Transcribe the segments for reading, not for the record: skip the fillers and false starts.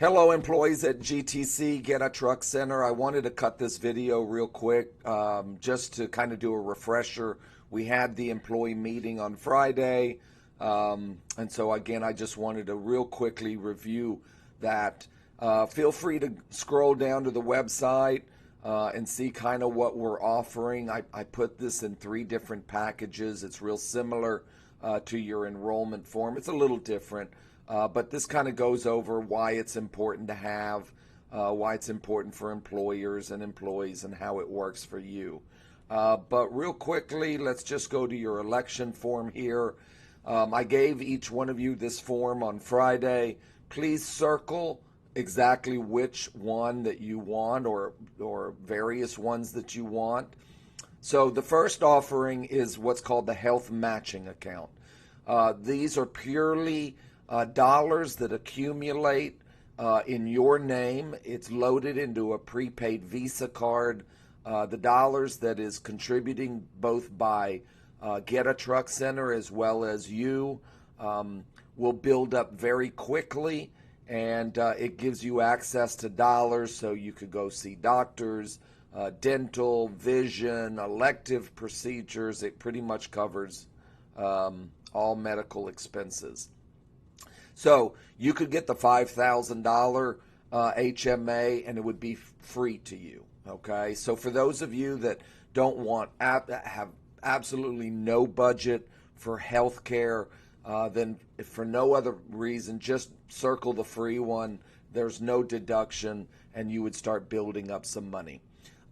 Hello, employees at GTC, Get a Truck Center. I wanted to cut this video real quick just to kind of do a refresher. We had the employee meeting on Friday, and so again, I just wanted to real quickly review that. Feel free to scroll down to the website and see kind of what we're offering. I put this in 3 different packages. It's real similar to your enrollment form. It's a little different. But this kind of goes over why it's important to have, why it's important for employers and employees, and how it works for you. But real quickly, let's just go to your election form here. I gave each one of you this form on Friday. Please circle exactly which one that you want, or various ones that you want. So the first offering is what's called the health matching account. These are purely dollars that accumulate in your name. It's loaded into a prepaid Visa card. The dollars that is contributing both by Get a Truck Center as well as you will build up very quickly, and it gives you access to dollars so you could go see doctors, dental, vision, elective procedures. It pretty much covers all medical expenses. So you could get the $5,000 HMA and it would be free to you. Okay, so for those of you that don't want have absolutely no budget for health care, then if for no other reason, just circle the free one. There's no deduction and you would start building up some money.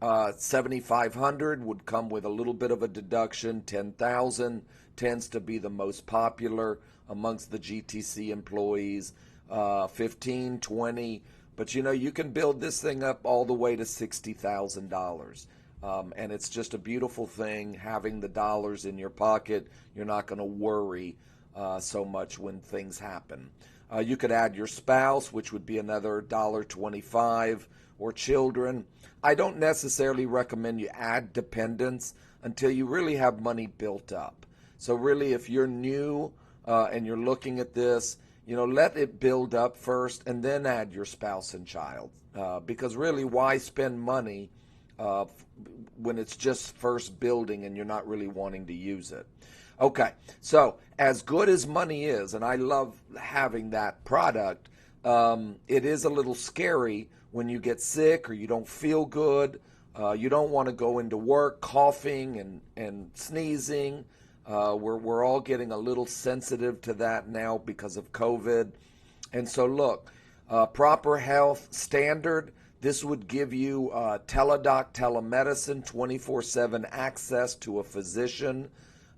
7,500 would come with a little bit of a deduction. 10,000 tends to be the most popular amongst the GTC employees. 15, 20, but you can build this thing up all the way to $60,000. And it's just a beautiful thing having the dollars in your pocket. You're not going to worry so much when things happen. You could add your spouse, which would be another $1.25, or children. I don't necessarily recommend you add dependents until you really have money built up. So really, if you're new and you're looking at this, let it build up first and then add your spouse and child. Because really, why spend money when it's just first building and you're not really wanting to use it? Okay, so as good as money is, and I love having that product, it is a little scary when you get sick or you don't feel good. You don't want to go into work coughing and sneezing. We're all getting a little sensitive to that now because of COVID. And so look, proper health standard, this would give you teledoc, telemedicine, 24/7 access to a physician.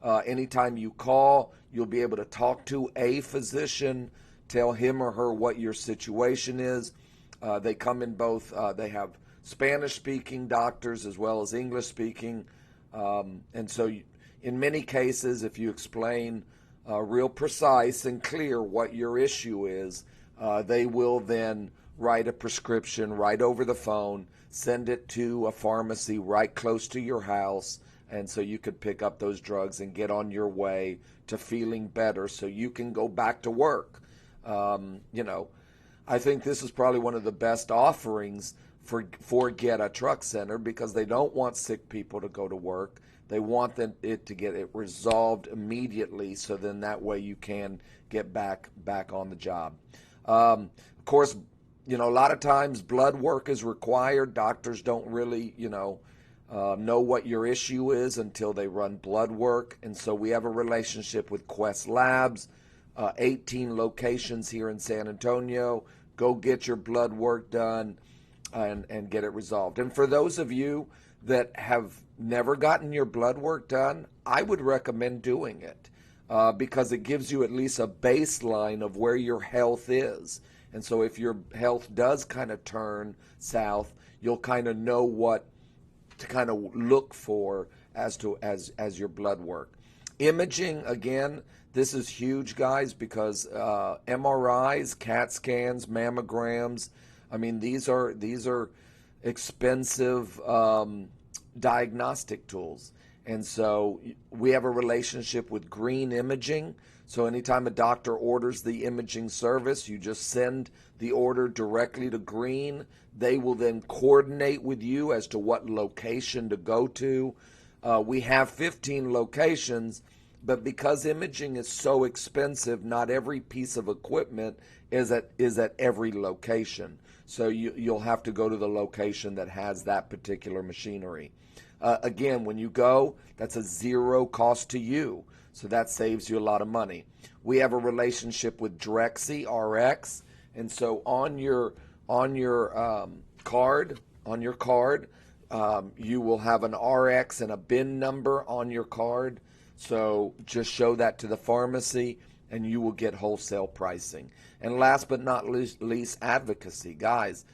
Anytime you call, you'll be able to talk to a physician, tell him or her what your situation is. They come in both, they have Spanish-speaking doctors as well as English-speaking. And so in many cases, if you explain real precise and clear what your issue is, they will then write a prescription right over the phone, send it to a pharmacy right close to your house, and so you could pick up those drugs and get on your way to feeling better so you can go back to work. I think this is probably one of the best offerings for Get a Truck Center, because they don't want sick people to go to work. They want it to get it resolved immediately, so then that way you can get back on the job. Of course, a lot of times blood work is required. Doctors don't really, know what your issue is until they run blood work. And so we have a relationship with Quest Labs, 18 locations here in San Antonio. Go get your blood work done and get it resolved. And for those of you that have never gotten your blood work done, I would recommend doing it because it gives you at least a baseline of where your health is. And so if your health does kind of turn south, you'll kind of know what to kind of look for as your blood work. Imaging, again, this is huge, guys, because MRIs, CAT scans, mammograms, I mean, these are expensive diagnostic tools. And so we have a relationship with Green Imaging. So anytime a doctor orders the imaging service, you just send the order directly to Green. They will then coordinate with you as to what location to go to. We have 15 locations, but because imaging is so expensive, not every piece of equipment is at every location. So you'll have to go to the location that has that particular machinery. Again, when you go, that's a zero cost to you. So that saves you a lot of money. We have a relationship with Drexy RX, and so on your card, you will have an RX and a bin number on your card. So just show that to the pharmacy, and you will get wholesale pricing. And last but not least, advocacy, guys.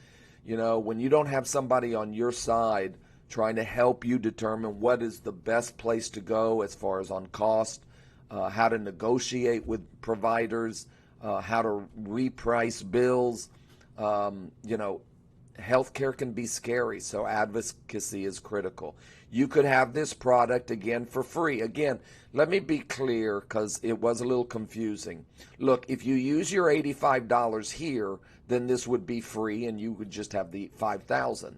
You know, when you don't have somebody on your side trying to help you determine what is the best place to go as far as on cost, how to negotiate with providers, how to reprice bills. You know, healthcare can be scary, so advocacy is critical. You could have this product again for free. Again, let me be clear because it was a little confusing. Look, if you use your $85 here, then this would be free and you would just have the $5,000.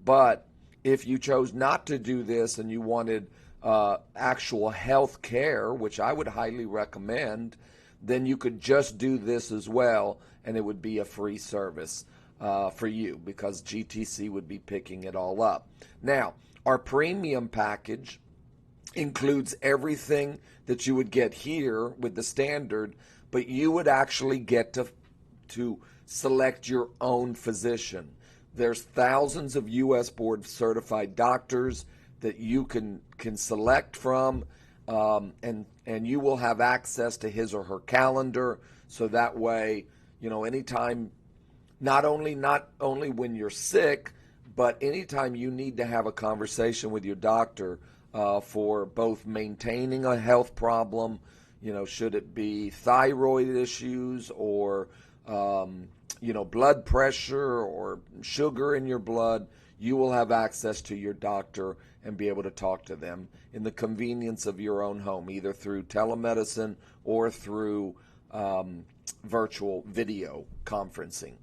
But if you chose not to do this and you wanted actual health care, which I would highly recommend, then you could just do this as well, and it would be a free service for you because GTC would be picking it all up. Now, our premium package includes everything that you would get here with the standard, but you would actually get to select your own physician. There's thousands of U.S. board certified doctors that you can select from, and you will have access to his or her calendar. So that way, you know, anytime, not only when you're sick, but anytime you need to have a conversation with your doctor for both maintaining a health problem, you know, should it be thyroid issues or you know, blood pressure or sugar in your blood, you will have access to your doctor and be able to talk to them in the convenience of your own home, either through telemedicine or through virtual video conferencing.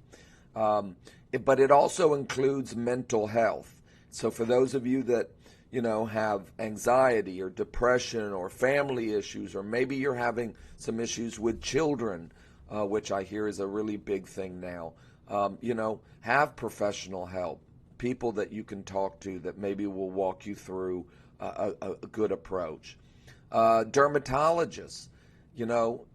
But it also includes mental health. So for those of you that, you know, have anxiety or depression or family issues, or maybe you're having some issues with children, which I hear is a really big thing now, you know, have professional help, people that you can talk to that maybe will walk you through a good approach. Dermatologists, you know,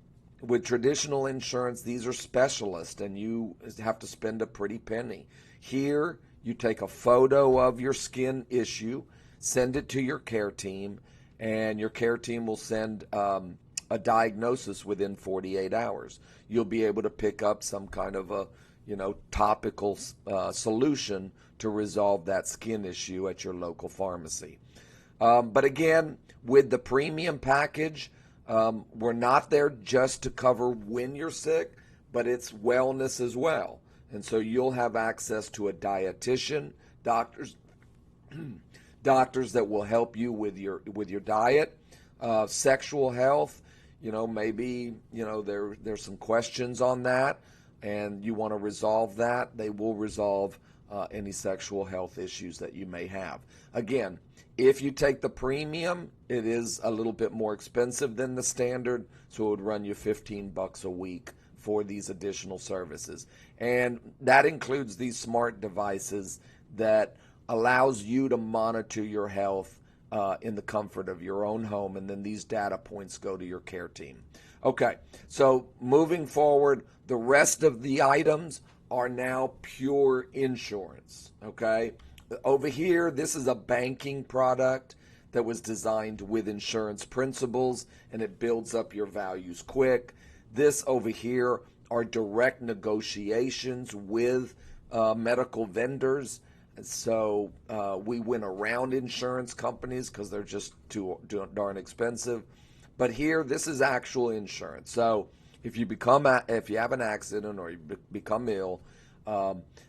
with traditional insurance, these are specialists, and you have to spend a pretty penny. Here, you take a photo of your skin issue, send it to your care team, and your care team will send a diagnosis within 48 hours. You'll be able to pick up some kind of a, you know, topical solution to resolve that skin issue at your local pharmacy. But again, with the premium package, we're not there just to cover when you're sick, but it's wellness as well. And so you'll have access to a dietitian, doctors that will help you with your diet, sexual health. You know, maybe, you know, there's some questions on that and you want to resolve that. They will resolve any sexual health issues that you may have. Again, if you take the premium, it is a little bit more expensive than the standard, so it would run you $15 a week for these additional services. And that includes these smart devices that allows you to monitor your health in the comfort of your own home, and then these data points go to your care team. Okay, so moving forward, the rest of the items are now pure insurance, okay? Over here, this is a banking product that was designed with insurance principles, and it builds up your values quick. This over here are direct negotiations with medical vendors. So we went around insurance companies because they're just too darn expensive. But here, this is actual insurance. So if you have an accident or you become ill,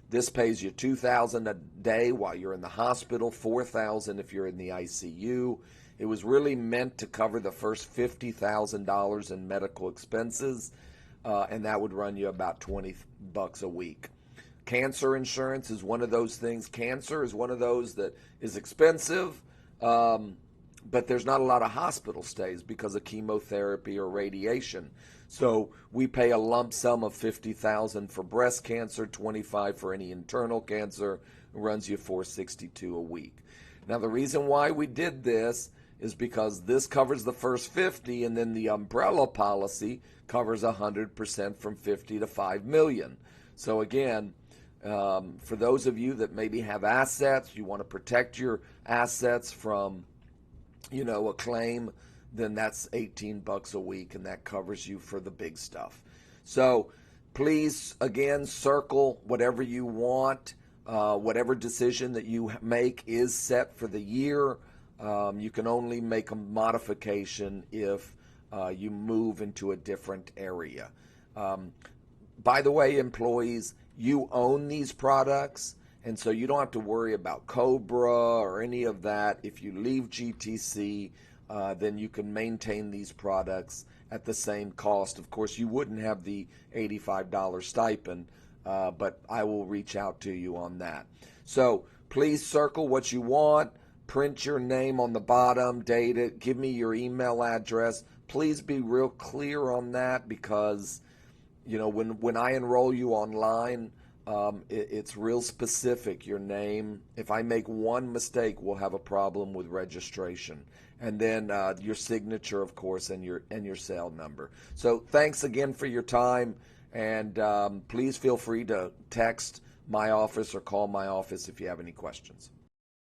this pays you $2,000 a day while you're in the hospital, $4,000 if you're in the ICU. It was really meant to cover the first $50,000 in medical expenses, and that would run you about $20 a week. Cancer insurance is one of those things. Cancer is one of those that is expensive, but there's not a lot of hospital stays because of chemotherapy or radiation. So we pay a lump sum of $50,000 for breast cancer, $25,000 for any internal cancer. It runs you $462 a week. Now the reason why we did this is because this covers the first 50, and then the umbrella policy covers 100% from 50 to 5 million. So again, for those of you that maybe have assets, you want to protect your assets from, a claim, then that's $18 a week, and that covers you for the big stuff. So please, again, circle whatever you want. Whatever decision that you make is set for the year. You can only make a modification if you move into a different area. By the way, employees, you own these products, and so you don't have to worry about COBRA or any of that. If you leave GTC, then you can maintain these products at the same cost. Of course, you wouldn't have the $85 stipend, but I will reach out to you on that. So please circle what you want, print your name on the bottom, date it, give me your email address. Please be real clear on that, because when I enroll you online, it's real specific, your name. If I make one mistake, we'll have a problem with registration. And then your signature, of course, and your cell number. So thanks again for your time, and please feel free to text my office or call my office if you have any questions.